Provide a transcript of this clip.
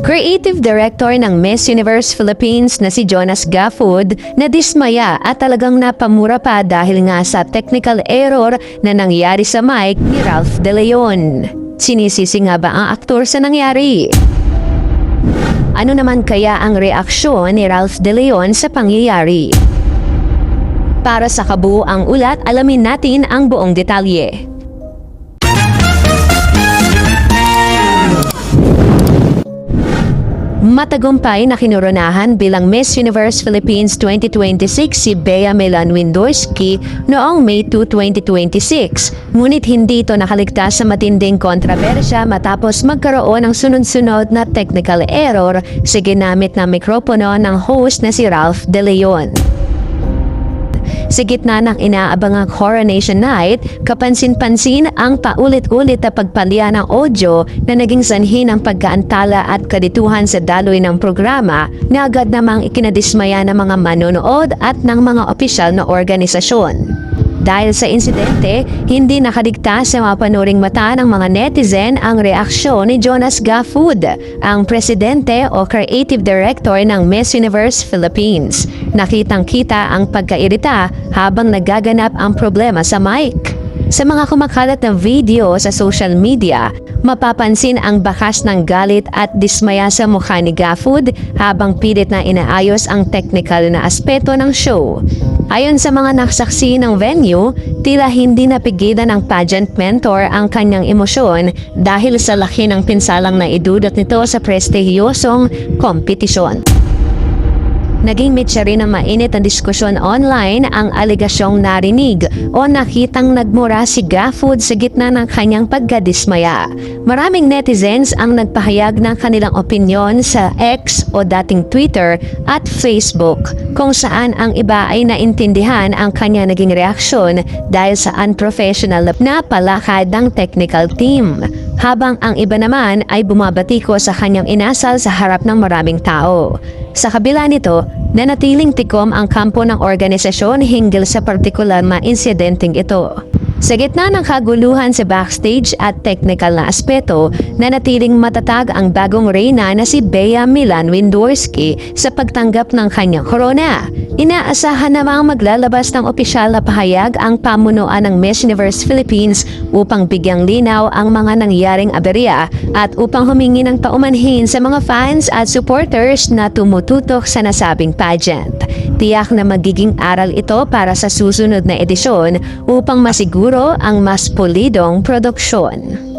Creative Director ng Miss Universe Philippines na si Jonas Gafood na dismaya at talagang napamura pa dahil nga sa technical error na nangyari sa mic ni Ralph De Leon. Sinisisi nga ba ang aktor sa nangyari? Ano naman kaya ang reaksyon ni Ralph De Leon sa pangyayari? Para sa kabuuang ulat, alamin natin ang buong detalye. Matagumpay na kinoronahan bilang Miss Universe Philippines 2026 si Bea Milan Windorski noong May 2, 2026. Ngunit hindi ito nakaligtas sa matinding kontrobersya matapos magkaroon ng sunod-sunod na technical error sa ginamit na mikropono ng host na si Ralph De Leon. Sa gitna ng inaabangang Coronation Night, kapansin-pansin ang paulit-ulit na pagpalya ng audio na naging sanhi ng pagkaantala at kadituhan sa daloy ng programa na agad namang ikinadismaya ng mga manonood at ng mga opisyal na organisasyon. Dahil sa insidente, hindi nakaligtas sa mapanuring mata ng mga netizen ang reaksyon ni Jonas Gafood, ang presidente o creative director ng Miss Universe Philippines. Nakitang-kita ang pagkairita habang nagaganap ang problema sa mic. Sa mga kumakalat na video sa social media, mapapansin ang bakas ng galit at dismaya sa mukha ni Gafood habang pilit na inaayos ang technical na aspeto ng show. Ayon sa mga nakasaksi ng venue, tila hindi napigilan ng pageant mentor ang kanyang emosyon dahil sa laki ng pinsalang na idudot nito sa prestihiyosong kompetisyon. Naging mitya rin ang mainit na diskusyon online ang aligasyong narinig o nakitang nagmura si Gafood sa gitna ng kanyang pagkadismaya. Maraming netizens ang nagpahayag ng kanilang opinyon sa X o dating Twitter at Facebook kung saan ang iba ay naintindihan ang kanyang naging reaksyon dahil sa unprofessional na palakad ng technical team. Habang ang iba naman ay bumabatiko sa kanyang inasal sa harap ng maraming tao. Sa kabila nito, nanatiling tikom ang kampo ng organisasyon hinggil sa partikular na insidenteng ito. Sa gitna ng kaguluhan sa backstage at technical na aspeto, nanatiling matatag ang bagong reyna na si Bea Milan Windorski sa pagtanggap ng kanyang korona. Inaasahan namang maglalabas ng opisyal na pahayag ang pamunuan ng Miss Universe Philippines upang bigyang linaw ang mga nangyaring aberya at upang humingi ng paumanhin sa mga fans at supporters na tumututok sa nasabing pageant. Tiyak na magiging aral ito para sa susunod na edisyon upang masiguro ang mas pulidong produksyon.